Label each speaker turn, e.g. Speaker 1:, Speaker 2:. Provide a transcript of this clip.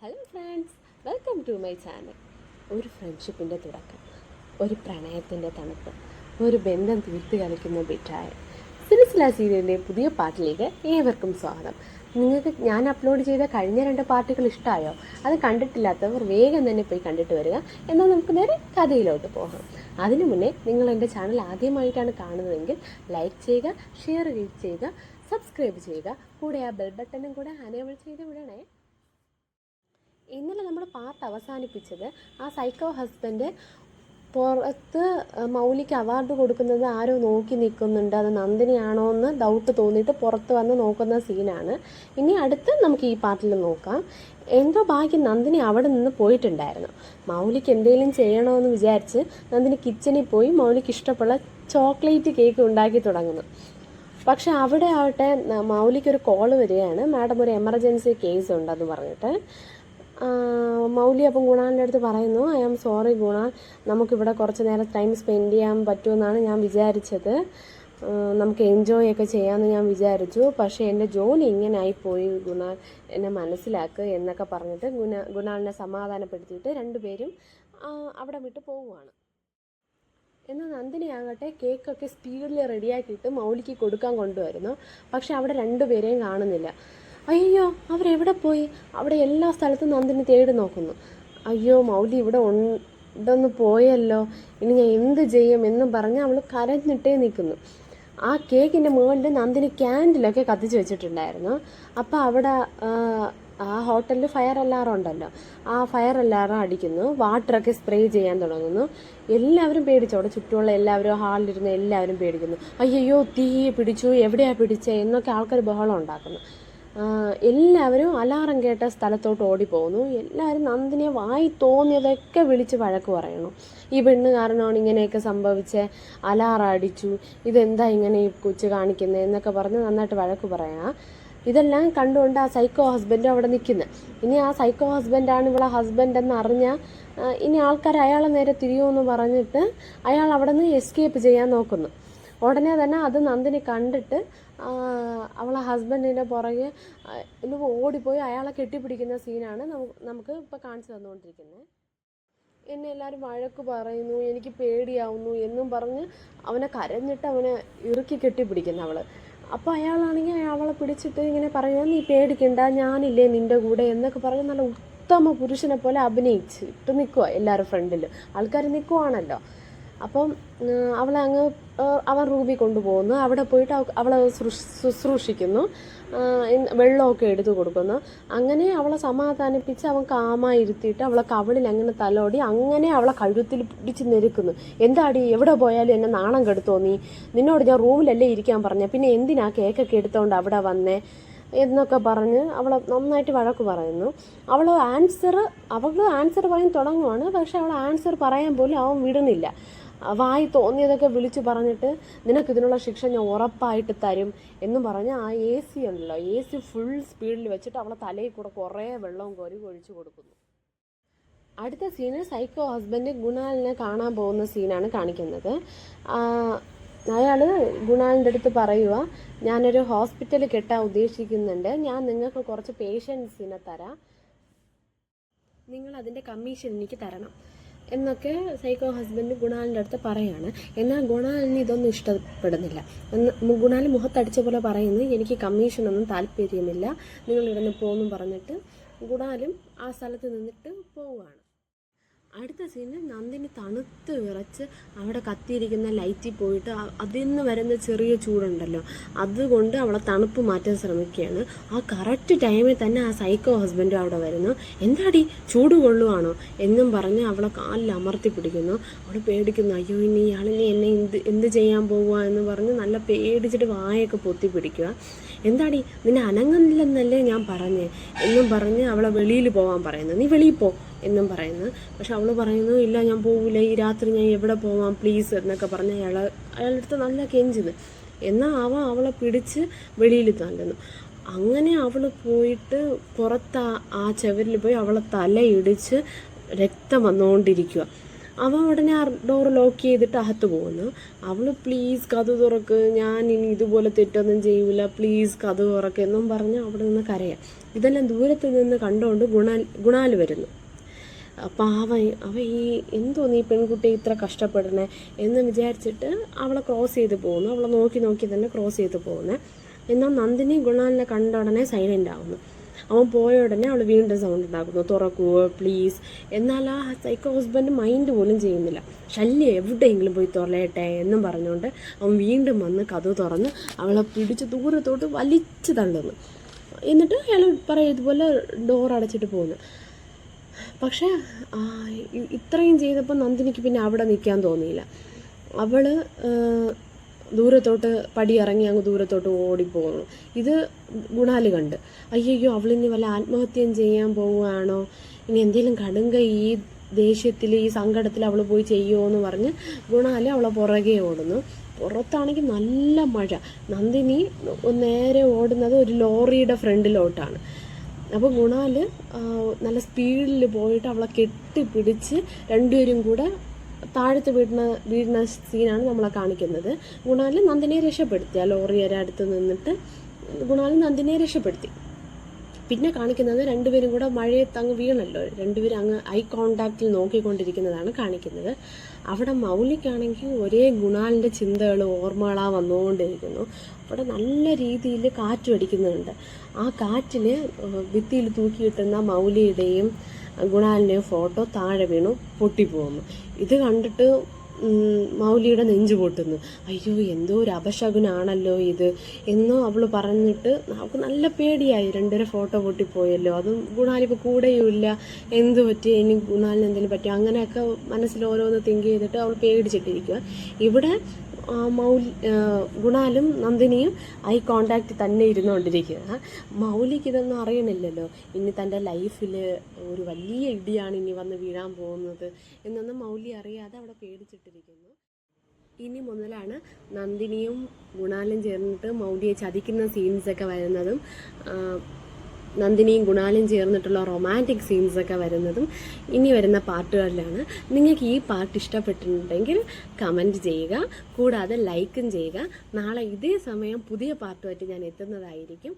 Speaker 1: Hello friends, welcome to my channel. ഒരു ഫ്രണ്ട്ഷിപ്പിൻ്റെ തുടക്കം, ഒരു പ്രണയത്തിൻ്റെ തണുപ്പ്, ഒരു ബന്ധം തീർത്ത് കളിക്കുന്ന ബിറ്റായ സിൽസില സീരിയലിൻ്റെ പുതിയ പാർട്ടിലേക്ക് ഏവർക്കും സ്വാഗതം. നിങ്ങൾക്ക് ഞാൻ അപ്ലോഡ് ചെയ്ത കഴിഞ്ഞ 2 പാർട്ടുകൾ ഇഷ്ടമായോ? അത് കണ്ടിട്ടില്ലാത്തവർ വേഗം തന്നെ പോയി കണ്ടിട്ട് വരിക. എന്നാൽ നമുക്ക് നേരെ കഥയിലോട്ട് പോകാം. അതിനു മുന്നേ നിങ്ങൾ എൻ്റെ ചാനൽ ആദ്യമായിട്ടാണ് കാണുന്നതെങ്കിൽ ലൈക്ക് ചെയ്യുക, ഷെയർ ചെയ്യുക, സബ്സ്ക്രൈബ് ചെയ്യുക. കൂടെ ആ ബെൽ ബട്ടണും കൂടെ അനേബിൾ ചെയ്ത് വിടണേ. ഇന്നലെ നമ്മൾ പാർട്ട് അവസാനിപ്പിച്ചത് ആ സൈക്കോ ഹസ്ബൻഡ് പുറത്ത് മൗലിക്ക് അവാർഡ് കൊടുക്കുന്നത് ആരോ നോക്കി നിൽക്കുന്നുണ്ട്, അത് നന്ദിനിയാണോ എന്ന് ഡൗട്ട് തോന്നിയിട്ട് പുറത്ത് വന്ന് നോക്കുന്ന സീനാണ്. ഇനി അടുത്ത് നമുക്ക് ഈ പാർട്ടിൽ നോക്കാം. എന്തോ ഭാഗ്യം നന്ദിനി അവിടെ നിന്ന് പോയിട്ടുണ്ടായിരുന്നു. മൗലിക്ക് എന്തെങ്കിലും ചെയ്യണമെന്ന് വിചാരിച്ച് നന്ദിനി കിച്ചണിൽ പോയി മൗലിക്ക് ഇഷ്ടമുള്ള ചോക്ലേറ്റ് കേക്ക് ഉണ്ടാക്കി തുടങ്ങുന്നു. പക്ഷെ അവിടെ ആവട്ടെ മൗലിക്കൊരു കോള് വരികയാണ്, മാഡം ഒരു എമർജൻസി കേസ് ഉണ്ടെന്ന് പറഞ്ഞിട്ട്. മൗലി അപ്പം ഗുണാലിൻ്റെ അടുത്ത് പറയുന്നു, ഐ ആം സോറി ഗുണാൽ, നമുക്കിവിടെ കുറച്ച് നേരം ടൈം സ്പെൻഡ് ചെയ്യാൻ പറ്റുമെന്നാണ് ഞാൻ വിചാരിച്ചത്, നമുക്ക് എൻജോയ് ഒക്കെ ചെയ്യാമെന്ന് ഞാൻ വിചാരിച്ചു, പക്ഷേ എൻ്റെ ജോലി ഇങ്ങനെ ആയിപ്പോയി ഗുണാൽ, എന്നെ മനസ്സിലാക്കുക എന്നൊക്കെ പറഞ്ഞിട്ട് ഗുണാലിനെ സമാധാനപ്പെടുത്തിയിട്ട് രണ്ടുപേരും അവിടെ വിട്ട് പോവുകയാണ്. എന്നാൽ നന്ദിനി ആകട്ടെ കേക്കൊക്കെ സ്പീഡിൽ റെഡിയാക്കിയിട്ട് മൗലിക്ക് കൊടുക്കാൻ കൊണ്ടുവരുന്നു. പക്ഷെ അവിടെ രണ്ടുപേരെയും കാണുന്നില്ല. അയ്യോ, അവരെവിടെ പോയി? അവിടെ എല്ലാ സ്ഥലത്തും നന്ദിനി തേടി നോക്കുന്നു. അയ്യോ, മൗലി ഇവിടെ ഉണ്ടെന്ന് പോയല്ലോ, ഇനി ഞാൻ എന്ത് ചെയ്യും എന്നും പറഞ്ഞ് അവൾ കരഞ്ഞിട്ടേ നിൽക്കുന്നു. ആ കേക്കിൻ്റെ മുകളിൽ നന്ദിനി ക്യാൻഡിലൊക്കെ കത്തിച്ച് വെച്ചിട്ടുണ്ടായിരുന്നു. അപ്പോൾ അവിടെ ആ ഹോട്ടലിൽ ഫയർ അലാറം ഉണ്ടല്ലോ, ആ ഫയർ അലാറം അടിക്കുന്നു, വാട്ടറൊക്കെ സ്പ്രേ ചെയ്യാൻ തുടങ്ങുന്നു. എല്ലാവരും പേടിച്ചു, അവിടെ ചുറ്റുമുള്ള എല്ലാവരും, ഹാളിലിരുന്ന് എല്ലാവരും പേടിക്കുന്നു. അയ്യോ, തീ പിടിച്ചു, എവിടെയാണ് പിടിച്ചത് എന്നൊക്കെ ആൾക്കാർ ബഹളം ഉണ്ടാക്കുന്നു. എല്ലാവരും അലാറം കേട്ട സ്ഥലത്തോട്ട് ഓടിപ്പോകുന്നു. എല്ലാവരും നന്ദിനിയെ വായി തോന്നിയതൊക്കെ വിളിച്ച് വഴക്ക് പറയണം. ഈ പെണ്ണ് കാരണമാണ് ഇങ്ങനെയൊക്കെ സംഭവിച്ചത്, അലാറം അടിച്ചു, ഇതെന്താ ഇങ്ങനെ ഈ കൊച്ചു കാണിക്കുന്നത് എന്നൊക്കെ പറഞ്ഞ് നന്നായിട്ട് വഴക്ക് പറയാം. ഇതെല്ലാം കണ്ടുകൊണ്ട് ആ സൈക്കോ ഹസ്ബൻഡും അവിടെ നിൽക്കുന്നത്. ഇനി ആ സൈക്കോ ഹസ്ബൻഡാണ് ഇവിടെ ഹസ്ബൻഡ് എന്ന് അറിഞ്ഞാൽ ഇനി ആൾക്കാർ അയാളെ നേരെ തിരിയുമെന്ന് പറഞ്ഞിട്ട് അയാൾ അവിടെ നിന്ന് എസ്കേപ്പ് ചെയ്യാൻ നോക്കുന്നു. ഉടനെ തന്നെ അത് നന്ദിനി കണ്ടിട്ട് അവളെ ഹസ്ബൻഡിൻ്റെ പുറകെ ഓടിപ്പോയി അയാളെ കെട്ടിപ്പിടിക്കുന്ന സീനാണ് നമുക്ക് ഇപ്പോൾ കാണിച്ചു തന്നുകൊണ്ടിരിക്കുന്നത്. എന്നെ എല്ലാവരും വഴക്ക് പറയുന്നു, എനിക്ക് പേടിയാവുന്നു എന്നും പറഞ്ഞ് അവനെ കരഞ്ഞിട്ട് അവനെ ഇറുക്കി കെട്ടിപ്പിടിക്കുന്നു അവൾ. അപ്പോൾ അയാളാണെങ്കിൽ അവളെ പിടിച്ചിട്ട് ഇങ്ങനെ പറയുക, നീ പേടിക്കണ്ട, ഞാനില്ലേ നിൻ്റെ കൂടെ എന്നൊക്കെ പറഞ്ഞ് നല്ല ഉത്തമ പുരുഷനെ പോലെ അഭിനയിച്ചിട്ട് നിൽക്കുക. എല്ലാവരും ഫ്രണ്ടിൽ ആൾക്കാർ നിൽക്കുവാണല്ലോ. അപ്പം അവൻ റൂമിൽ കൊണ്ടുപോകുന്നു. അവിടെ പോയിട്ട് അവളെ ശുശ്രൂഷിക്കുന്നു, വെള്ളമൊക്കെ എടുത്തു കൊടുക്കുന്നു. അങ്ങനെ അവളെ സമാധാനിപ്പിച്ച് അവൻ കാമായി ഇരുത്തിയിട്ട് അവളെ കവിളിൽ അങ്ങനെ തലോടി അങ്ങനെ അവളെ കഴുത്തിൽ പിടിച്ച് നെരുക്കുന്നു. എന്താടി, എവിടെ പോയാലും എന്നെ നാണം കെടുത്തോ നീ? നിന്നോട് ഞാൻ റൂമിലല്ലേ ഇരിക്കാൻ പറഞ്ഞ, പിന്നെ എന്തിനാ കേക്കൊക്കെ എടുത്തോണ്ട് അവിടെ വന്നേ എന്നൊക്കെ പറഞ്ഞ് അവളെ നന്നായിട്ട് വഴക്ക് പറയുന്നു. അവൾ ആൻസർ പറയാൻ തുടങ്ങുവാണ്. പക്ഷെ അവൾ ആൻസർ പറയാൻ പോലും അവൻ വിടുന്നില്ല. വായി തോന്നിയതൊക്കെ വിളിച്ച് പറഞ്ഞിട്ട് നിനക്കിതിനുള്ള ശിക്ഷ ഞാൻ ഉറപ്പായിട്ട് തരും എന്നും പറഞ്ഞ് ആ AC ഉണ്ടല്ലോ, AC ഫുൾ സ്പീഡിൽ വെച്ചിട്ട് അവളെ തലയിൽ കൂടെ കുറേ വെള്ളവും കോരി ഒഴിച്ചു കൊടുക്കുന്നു. അടുത്ത സീന് സൈക്കോ ഹസ്ബൻഡ് ഗുണാലിനെ കാണാൻ പോകുന്ന സീനാണ് കാണിക്കുന്നത്. അയാൾ ഗുണാലിൻ്റെ അടുത്ത് പറയുക, ഞാനൊരു ഹോസ്പിറ്റൽ കെട്ടാൻ ഉദ്ദേശിക്കുന്നുണ്ട്, ഞാൻ നിങ്ങൾക്ക് കുറച്ച് പേഷ്യൻസിനെ തരാം, നിങ്ങൾ അതിൻ്റെ കമ്മീഷൻ എനിക്ക് തരണം എന്നൊക്കെ സൈക്കോ ഹസ്ബൻഡ് ഗുണാലിൻ്റെ അടുത്ത് പറയാണ്. എന്നാൽ ഗുണാലിന് ഇതൊന്നും ഇഷ്ടപ്പെടുന്നില്ല. ഗുണാൽ മുഖത്തടിച്ച പോലെ പറയുന്നു, എനിക്ക് കമ്മീഷനൊന്നും താല്പര്യമില്ല, നിങ്ങൾ ഇവിടുന്ന് പോകുമെന്നും പറഞ്ഞിട്ട് ഗുണാലും ആ സ്ഥലത്ത് നിന്നിട്ട് പോവുകയാണ്. അടുത്ത സീനിൽ നന്ദിനി തണുത്ത് വിറച്ച് അവിടെ കത്തിയിരിക്കുന്ന ലൈറ്റിൽ പോയിട്ട് അതിൽ നിന്ന് വരുന്ന ചെറിയ ചൂടുണ്ടല്ലോ അതുകൊണ്ട് അവളെ തണുപ്പ് മാറ്റാൻ ശ്രമിക്കുകയാണ്. ആ കറക്റ്റ് ടൈമിൽ തന്നെ ആ സൈക്കോ ഹസ്ബൻഡും അവിടെ വരുന്നു. എന്താടി, ചൂട് കൊള്ളുവാണോ എന്നും പറഞ്ഞ് അവളെ കാലിൽ അമർത്തി പിടിക്കുന്നു. അവൾ പേടിക്കുന്നു, അയ്യോ ഇനി ഇയാളിനി എന്നെ എന്ത് ചെയ്യാൻ പോവുക എന്ന് പറഞ്ഞ് നല്ല പേടിച്ചിട്ട് വായൊക്കെ പൊത്തി പിടിക്കുക. എന്താടി, നിന്നെ അനങ്ങുന്നില്ലെന്നല്ലേ ഞാൻ പറഞ്ഞേ എന്നും പറഞ്ഞ് അവളെ വെളിയിൽ പോകാൻ പറയുന്നു. നീ വെളിയിൽ പോ എന്നും പറയുന്നു. പക്ഷെ അവൾ പറയുന്നു, ഇല്ല ഞാൻ പോവില്ല, ഈ രാത്രി ഞാൻ എവിടെ പോവാം പ്ലീസ് എന്നൊക്കെ പറഞ്ഞ് അയാളുടെ അടുത്ത് നല്ല കെഞ്ചുന്നു. എന്നാൽ അവളെ പിടിച്ച് വെളിയിൽ തള്ളുന്നു. അങ്ങനെ അവൾ പോയിട്ട് പുറത്ത് ആ ചുവരിൽ പോയി അവളെ തലയിടിച്ച് രക്തം വന്നുകൊണ്ടിരിക്കുക. അവൻ ഉടനെ ആ ഡോറ് ലോക്ക് ചെയ്തിട്ട് അകത്ത് പോകുന്നു. അവൾ പ്ലീസ് കഥ തുറക്ക്, ഞാൻ ഇനി ഇതുപോലെ തെറ്റൊന്നും ചെയ്യൂല, പ്ലീസ് കഥ തുറക്ക് എന്നും പറഞ്ഞ് അവിടെ നിന്ന് കരയാം. ഇതെല്ലാം ദൂരത്ത് നിന്ന് കണ്ടുകൊണ്ട് ഗുണാൽ വരുന്നു. അപ്പം അവൻ ഈ എന്തോന്ന് ഈ പെൺകുട്ടി ഇത്ര കഷ്ടപ്പെടണേ എന്ന് വിചാരിച്ചിട്ട് അവളെ ക്രോസ് ചെയ്ത് പോകുന്നു. അവളെ നോക്കി നോക്കി തന്നെ ക്രോസ് ചെയ്ത് പോകുന്നത്. എന്നാൽ നന്ദിനി ഗുണാലിനെ കണ്ട ഉടനെ സൈലൻ്റ് ആവുന്നു. അവൻ പോയ ഉടനെ അവൾ വീണ്ടും സൗണ്ട് ഉണ്ടാക്കുന്നു, തുറക്കുവോ പ്ലീസ്. എന്നാൽ ആ സൈക്കോ ഹസ്ബൻഡ് മൈൻഡ് പോലും ചെയ്യുന്നില്ല. ശല്യം എവിടെയെങ്കിലും പോയി തുറയട്ടെ എന്നും പറഞ്ഞുകൊണ്ട് അവൻ വീണ്ടും വന്ന് കഥ തുറന്ന് അവളെ പിടിച്ച് ദൂരത്തോട്ട് വലിച്ചു തള്ളുന്നു. എന്നിട്ട് അയാൾ പറയും ഇതുപോലെ ഡോർ അടച്ചിട്ട് പോകുന്നു. പക്ഷേ ഇത്രയും ചെയ്തപ്പോൾ നന്ദിനിക്ക് പിന്നെ അവിടെ നിൽക്കാൻ തോന്നിയില്ല. അവൾ ദൂരത്തോട്ട് പടി ഇറങ്ങി അങ്ങ് ദൂരത്തോട്ട് ഓടിപ്പോകുന്നു. ഇത് ഗുണാല് കണ്ട് അയ്യോ അവളിനി വല്ല ആത്മഹത്യം ചെയ്യാൻ പോവുകയാണോ, ഇനി എന്തെങ്കിലും കടുങ്ക ഈ ദേഷ്യത്തിൽ ഈ സങ്കടത്തിൽ അവൾ പോയി ചെയ്യുമോ എന്ന് പറഞ്ഞ് ഗുണാല് അവളെ പുറകെ ഓടുന്നു. പുറത്താണെങ്കിൽ നല്ല മഴ. നന്ദിനി നേരെ ഓടുന്നത് ഒരു ലോറിയുടെ ഫ്രണ്ടിലോട്ടാണ്. അപ്പോൾ ഗുണാല് നല്ല സ്പീഡിൽ പോയിട്ട് അവളെ കെട്ടിപ്പിടിച്ച് രണ്ടുപേരും കൂടെ താഴത്ത് വീഴുന്ന സീനാണ് നമ്മളെ കാണിക്കുന്നത്. ഗുണാല് നന്ദിനിയെ രക്ഷപ്പെടുത്തി. ആ ലോറിയുടെ അടുത്ത് നിന്നിട്ട് ഗുണാല് നന്ദിനിയെ രക്ഷപ്പെടുത്തി. പിന്നെ കാണിക്കുന്നത് രണ്ടുപേരും കൂടെ മഴയത്ത് അങ്ങ് വീണല്ലോ, രണ്ടുപേരും അങ്ങ് ഐ കോണ്ടാക്റ്റിൽ നോക്കിക്കൊണ്ടിരിക്കുന്നതാണ് കാണിക്കുന്നത്. അവിടെ മൗലിക്കാണെങ്കിൽ ഒരേ ഗുണാലിൻ്റെ ചിന്തകൾ ഓർമ്മകളാ വന്നുകൊണ്ടിരിക്കുന്നു. അവിടെ നല്ല രീതിയിൽ കാറ്റ് അടിക്കുന്നുണ്ട്. ആ കാറ്റിന് ഭിത്തിയിൽ തൂക്കിയിട്ടുന്ന മൗലിയുടെയും ഗുണാലിൻ്റെയും ഫോട്ടോ താഴെ വീണു പൊട്ടിപ്പോകുന്നു. ഇത് കണ്ടിട്ട് മൗലിയുടെ നെഞ്ചു പൊട്ടുന്നു. അയ്യോ എന്തോ ഒരു അപശകുനാണല്ലോ ഇത് എന്നോ അവൾ പറഞ്ഞിട്ട് അവൾക്ക് നല്ല പേടിയായി. രണ്ടര ഫോട്ടോ പൊട്ടിപ്പോയല്ലോ, അതും ഗുണാലിപ്പോൾ കൂടെയുമില്ല, എന്ത് പറ്റി ഇനി ഗുണാലിന് എന്തെങ്കിലും പറ്റും, അങ്ങനെയൊക്കെ മനസ്സിൽ ഓരോന്ന് തിങ്ക് ചെയ്തിട്ട് അവൾ പേടിച്ചിട്ടിരിക്കുക. ഇവിടെ ഗുണാലും നന്ദിനിയും ഐ കോണ്ടാക്റ്റ് തന്നെ ഇരുന്നുകൊണ്ടിരിക്കുക. മൗലിക്ക് ഇതൊന്നും അറിയണില്ലല്ലോ, ഇനി തൻ്റെ ലൈഫിൽ ഒരു വലിയ ഇടിയാണ് ഇനി വന്ന് വീഴാൻ പോകുന്നത് എന്നൊന്നും മൗലി അറിയാതെ അവിടെ പേടിച്ചിട്ടിരിക്കുന്നു. ഇനി മുതലാണ് നന്ദിനിയും ഗുണാലും ചേർന്നിട്ട് മൗലിയെ ചതിക്കുന്ന സീൻസൊക്കെ വരുന്നതും നന്ദിനിയും ഗുണാലും ചേർന്നിട്ടുള്ള റൊമാൻറ്റിക് സീൻസൊക്കെ വരുന്നതും ഇനി വരുന്ന പാർട്ടുകളിലാണ്. നിങ്ങൾക്ക് ഈ പാർട്ട് ഇഷ്ടപ്പെട്ടിട്ടുണ്ടെങ്കിൽ കമൻറ്റ് ചെയ്യുക, കൂടാതെ ലൈക്കും ചെയ്യുക. നാളെ ഇതേ സമയം പുതിയ പാർട്ടുമായിട്ട് ഞാൻ എത്തുന്നതായിരിക്കും.